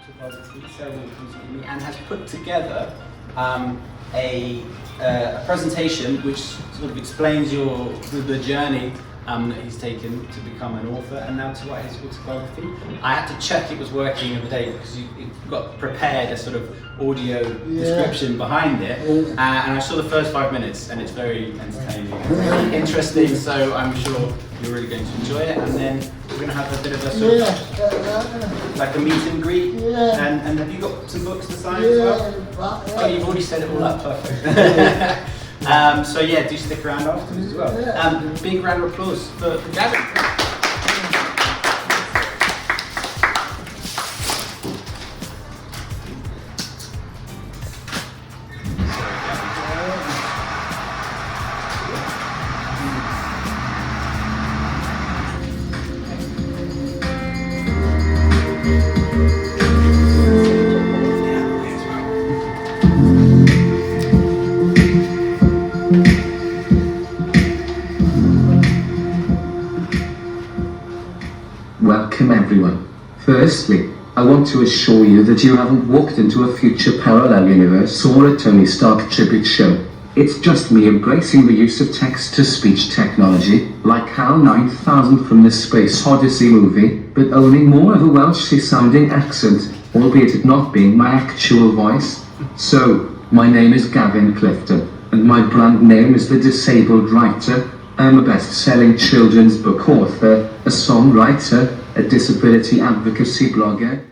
took over to the ceremony recently and has put together a presentation which sort of explains the journey that he's taken to become an author and now to write his autobiography. I had to check it was working the other day because you've got prepared a sort of audio description behind it, and I saw the first 5 minutes and it's very entertaining and very interesting, so I'm sure you're really going to enjoy it. And then we're going to have a bit of a sort of like a meet and greet. And have you got some books to sign as well? Oh, you've already set it all up, perfect. So yeah, do stick around afterwards as well. Big round of applause for Gavin. Welcome everyone. Firstly, I want to assure you that you haven't walked into a future parallel universe or a Tony Stark tribute show. It's just me embracing the use of text-to-speech technology, like HAL 9000 from the Space Odyssey movie, but owning more of a Welsh-sounding accent, albeit it not being my actual voice. So, my name is Gavin Clifton, and my brand name is The Disabled Writer. I'm a best-selling children's book author, a songwriter, a disability advocacy blogger.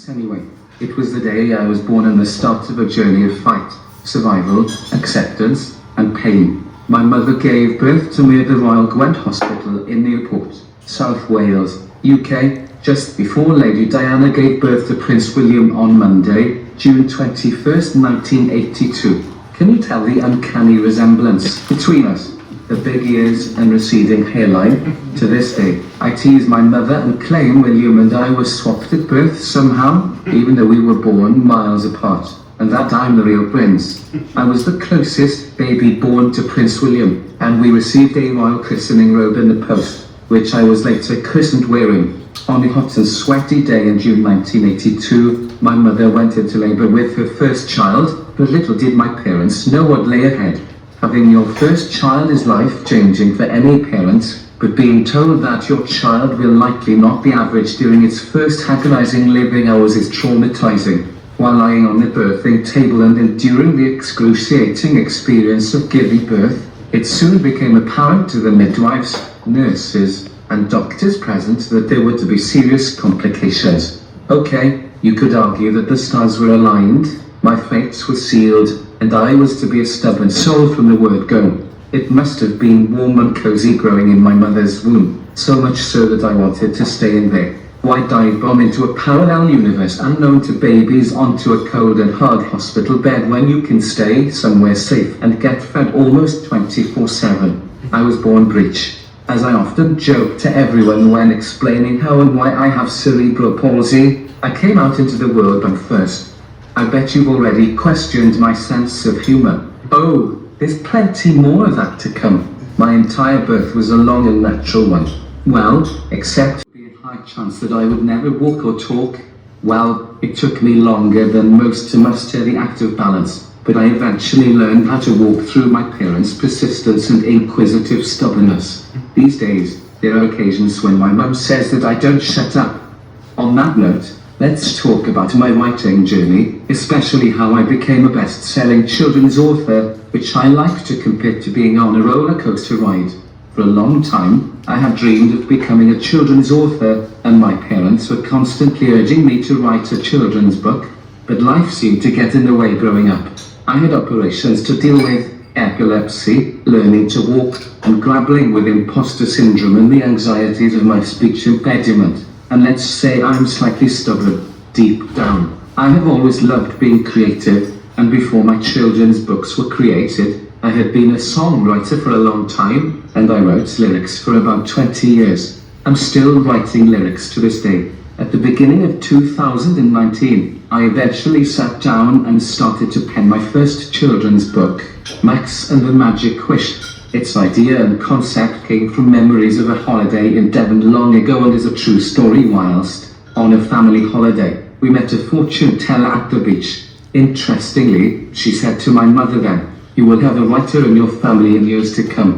Anyway, it was the day I was born and the start of a journey of fight, survival, acceptance, and pain. My mother gave birth to me at the Royal Gwent Hospital in Newport, South Wales, UK, just before Lady Diana gave birth to Prince William on Monday, June 21st, 1982. Can you tell the uncanny resemblance between us? The big ears and receding hairline. To this day, I tease my mother and claim William and I were swapped at birth somehow, even though we were born miles apart, and that I'm the real prince. I was the closest baby born to Prince William, and we received a royal christening robe in the post, which I was later christened wearing. On a hot and sweaty day in June 1982, my mother went into labour with her first child, but little did my parents know what lay ahead. Having your first child is life-changing for any parent, but being told that your child will likely not be average during its first agonizing living hours is traumatizing. While lying on the birthing table and enduring the excruciating experience of giving birth, it soon became apparent to the midwives, nurses, and doctors present that there were to be serious complications. Okay, you could argue that the stars were aligned, my fates were sealed, and I was to be a stubborn soul from the word go. It must have been warm and cozy growing in my mother's womb, so much so that I wanted to stay in there. Why dive bomb into a parallel universe unknown to babies onto a cold and hard hospital bed when you can stay somewhere safe and get fed almost 24/7? I was born breech. As I often joke to everyone when explaining how and why I have cerebral palsy, I came out into the world bum first. I bet you've already questioned my sense of humour. Oh, there's plenty more of that to come. My entire birth was a long and natural one. Well, except for the high chance that I would never walk or talk. Well, it took me longer than most to master the act of balance, but I eventually learned how to walk through my parents' persistence and inquisitive stubbornness. These days, there are occasions when my mum says that I don't shut up. On that note, let's talk about my writing journey, especially how I became a best-selling children's author, which I like to compare to being on a roller coaster ride. For a long time, I had dreamed of becoming a children's author, and my parents were constantly urging me to write a children's book, but life seemed to get in the way growing up. I had operations to deal with, epilepsy, learning to walk, and grappling with imposter syndrome and the anxieties of my speech impediment. And let's say I'm slightly stubborn, deep down. I have always loved being creative, and before my children's books were created, I had been a songwriter for a long time, and I wrote lyrics for about 20 years. I'm still writing lyrics to this day. At the beginning of 2019, I eventually sat down and started to pen my first children's book, Max and the Magic Wish. Its idea and concept came from memories of a holiday in Devon long ago and is a true story whilst on a family holiday. We met a fortune teller at the beach. Interestingly, she said to my mother then, "You will have a writer in your family in years to come."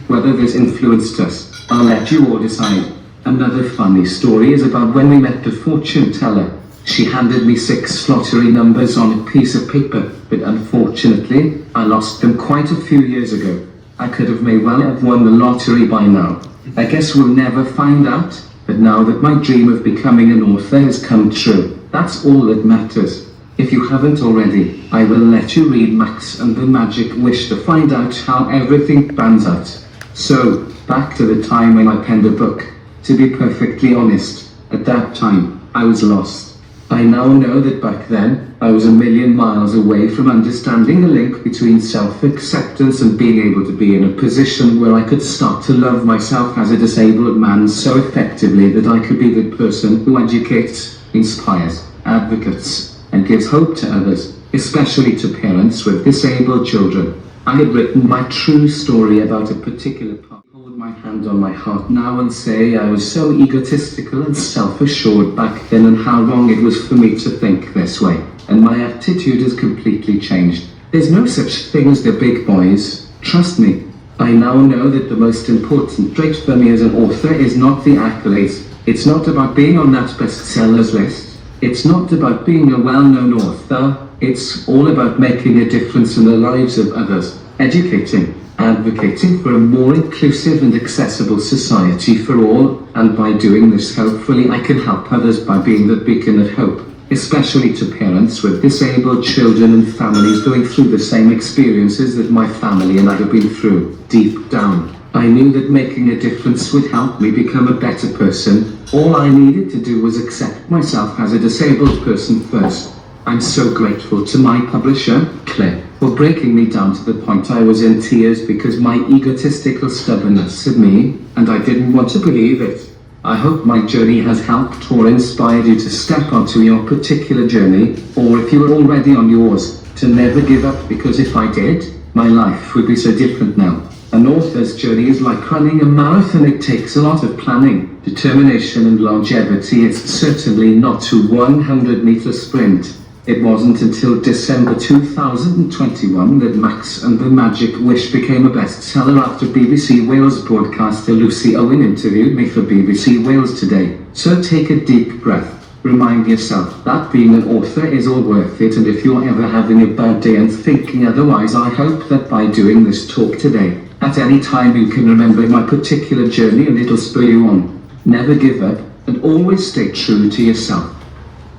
Whether this influenced us, I'll let you all decide. Another funny story is about when we met the fortune teller. She handed me 6 lottery numbers on a piece of paper, but unfortunately, I lost them quite a few years ago. I could have may well have won the lottery by now. I guess we'll never find out, but now that my dream of becoming an author has come true, that's all that matters. If you haven't already, I will let you read Max and the Magic Wish to find out how everything pans out. So, back to the time when I penned a book. To be perfectly honest, at that time, I was lost. I now know that back then, I was a million miles away from understanding the link between self-acceptance and being able to be in a position where I could start to love myself as a disabled man so effectively that I could be the person who educates, inspires, advocates, and gives hope to others, especially to parents with disabled children. I had written my true story about a particular part. Hold my hand on my heart now and say I was so egotistical and self-assured back then, and how wrong it was for me to think this way. And my attitude has completely changed. There's no such thing as the big boys. Trust me. I now know that the most important trait for me as an author is not the accolades. It's not about being on that bestsellers list. It's not about being a well-known author. It's all about making a difference in the lives of others, educating, advocating for a more inclusive and accessible society for all, and by doing this hopefully I can help others by being the beacon of hope, especially to parents with disabled children and families going through the same experiences that my family and I have been through. Deep down, I knew that making a difference would help me become a better person. All I needed to do was accept myself as a disabled person first. I'm so grateful to my publisher, Claire, for breaking me down to the point I was in tears because my egotistical stubbornness of me, and I didn't want to believe it. I hope my journey has helped or inspired you to step onto your particular journey, or if you are already on yours, to never give up, because if I did, my life would be so different now. An author's journey is like running a marathon. It takes a lot of planning, determination and longevity. It's certainly not a 100-meter sprint. It wasn't until December 2021 that Max and the Magic Wish became a bestseller after BBC Wales broadcaster Lucy Owen interviewed me for BBC Wales Today. So take a deep breath. Remind yourself that being an author is all worth it, and if you're ever having a bad day and thinking otherwise, I hope that by doing this talk today, at any time you can remember my particular journey and it'll spur you on. Never give up and always stay true to yourself.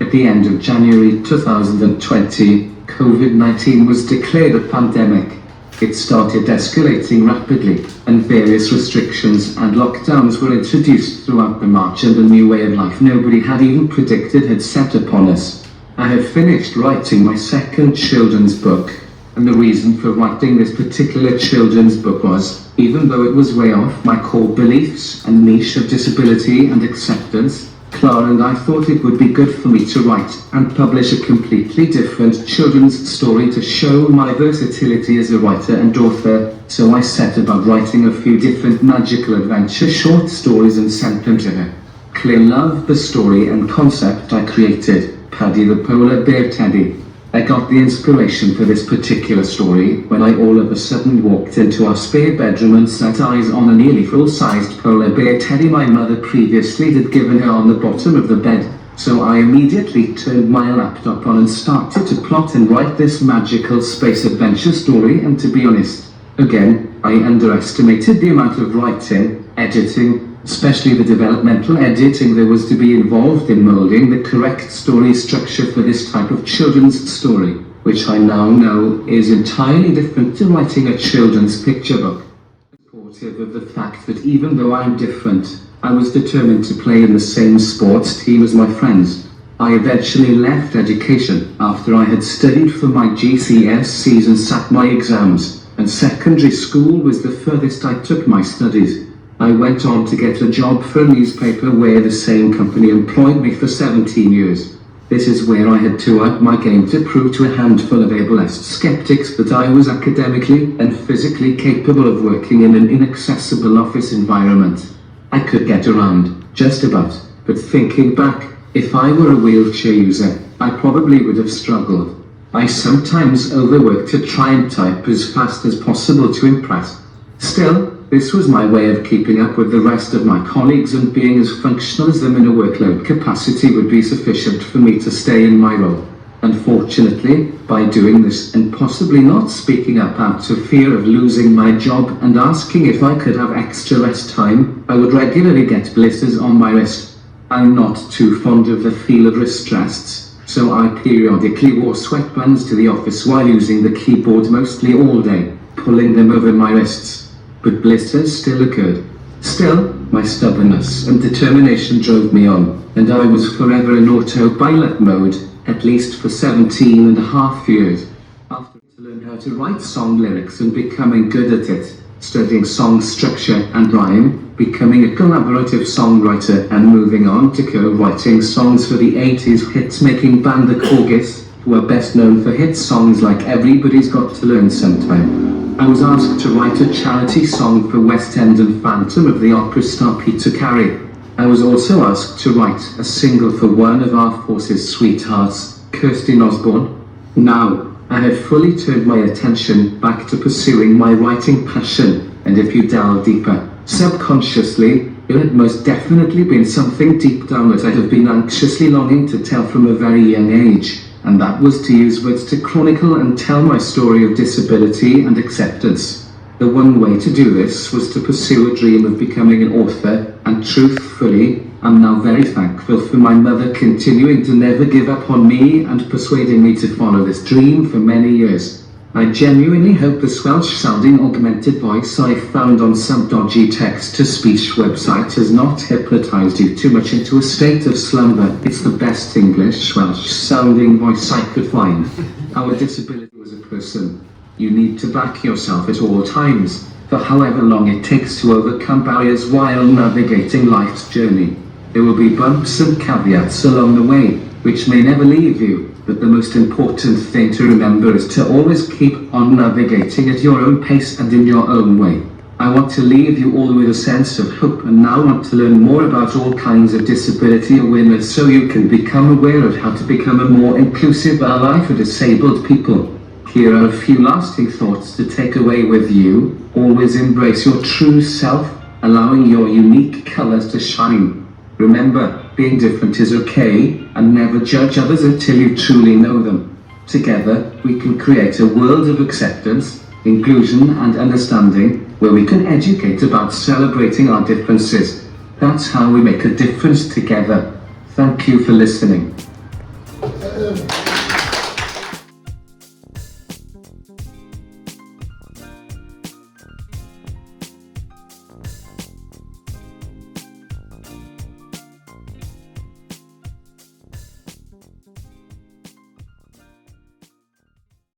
At the end of January 2020, COVID-19 was declared a pandemic. It started escalating rapidly, and various restrictions and lockdowns were introduced throughout the March, and a new way of life nobody had even predicted had set upon us. I had finished writing my second children's book, and the reason for writing this particular children's book was, even though it was way off my core beliefs and niche of disability and acceptance, Clara and I thought it would be good for me to write and publish a completely different children's story to show my versatility as a writer and author. So I set about writing a few different magical adventure short stories and sent them to her. Claire loved the story and concept I created, Paddy the Polar Bear Teddy. I got the inspiration for this particular story when I all of a sudden walked into our spare bedroom and set eyes on a nearly full-sized polar bear teddy my mother previously had given her on the bottom of the bed. So I immediately turned my laptop on and started to plot and write this magical space adventure story, and to be honest, again, I underestimated the amount of writing, editing, especially the developmental editing there was to be involved in molding the correct story structure for this type of children's story, which I now know is entirely different to writing a children's picture book. Supportive of the fact that even though I'm different, I was determined to play in the same sports team as my friends. I eventually left education after I had studied for my GCSEs and sat my exams, and secondary school was the furthest I took my studies. I went on to get a job for a newspaper where the same company employed me for 17 years. This is where I had to up my game to prove to a handful of ableist skeptics that I was academically and physically capable of working in an inaccessible office environment. I could get around, just about, but thinking back, If I were a wheelchair user, I probably would have struggled. I sometimes overworked to try and type as fast as possible to impress. Still, this was my way of keeping up with the rest of my colleagues and being as functional as them in a workload capacity would be sufficient for me to stay in my role. Unfortunately, by doing this and possibly not speaking up out of fear of losing my job and asking if I could have extra rest time, I would regularly get blisters on my wrist. I'm not too fond of the feel of wrist rests, so I periodically wore sweatbands to the office while using the keyboard mostly all day, pulling them over my wrists. But blisters still occurred. Still, my stubbornness and determination drove me on, and I was forever in autopilot mode, at least for 17 and a half years. After I learned how to write song lyrics and becoming good at it, studying song structure and rhyme, becoming a collaborative songwriter and moving on to co-writing songs for the 80s hit-making band the Corgis, who are best known for hit songs like Everybody's Got to Learn Sometime. I was asked to write a charity song for West End and Phantom of the Opera star Peter Carey. I was also asked to write a single for one of our force's sweethearts, Kirsty Osborne. Now, I had fully turned my attention back to pursuing my writing passion, and if you delve deeper, subconsciously, it had most definitely been something deep down that I have been anxiously longing to tell from a very young age, and that was to use words to chronicle and tell my story of disability and acceptance. The one way to do this was to pursue a dream of becoming an author, and truthfully, I'm now very thankful for my mother continuing to never give up on me and persuading me to follow this dream for many years. I genuinely hope the Welsh-sounding augmented voice I found on some dodgy text-to-speech website has not hypnotized you too much into a state of slumber. It's the best English Welsh-sounding voice I could find. Our disability as a person. You need to back yourself at all times, for however long it takes to overcome barriers while navigating life's journey. There will be bumps and caveats along the way, which may never leave you, but the most important thing to remember is to always keep on navigating at your own pace and in your own way. I want to leave you all with a sense of hope and now want to learn more about all kinds of disability awareness so you can become aware of how to become a more inclusive ally for disabled people. Here are a few lasting thoughts to take away with you. Always embrace your true self, allowing your unique colors to shine. Remember, being different is okay, and never judge others until you truly know them. Together, we can create a world of acceptance, inclusion and understanding, where we can educate about celebrating our differences. That's how we make a difference together. Thank you for listening.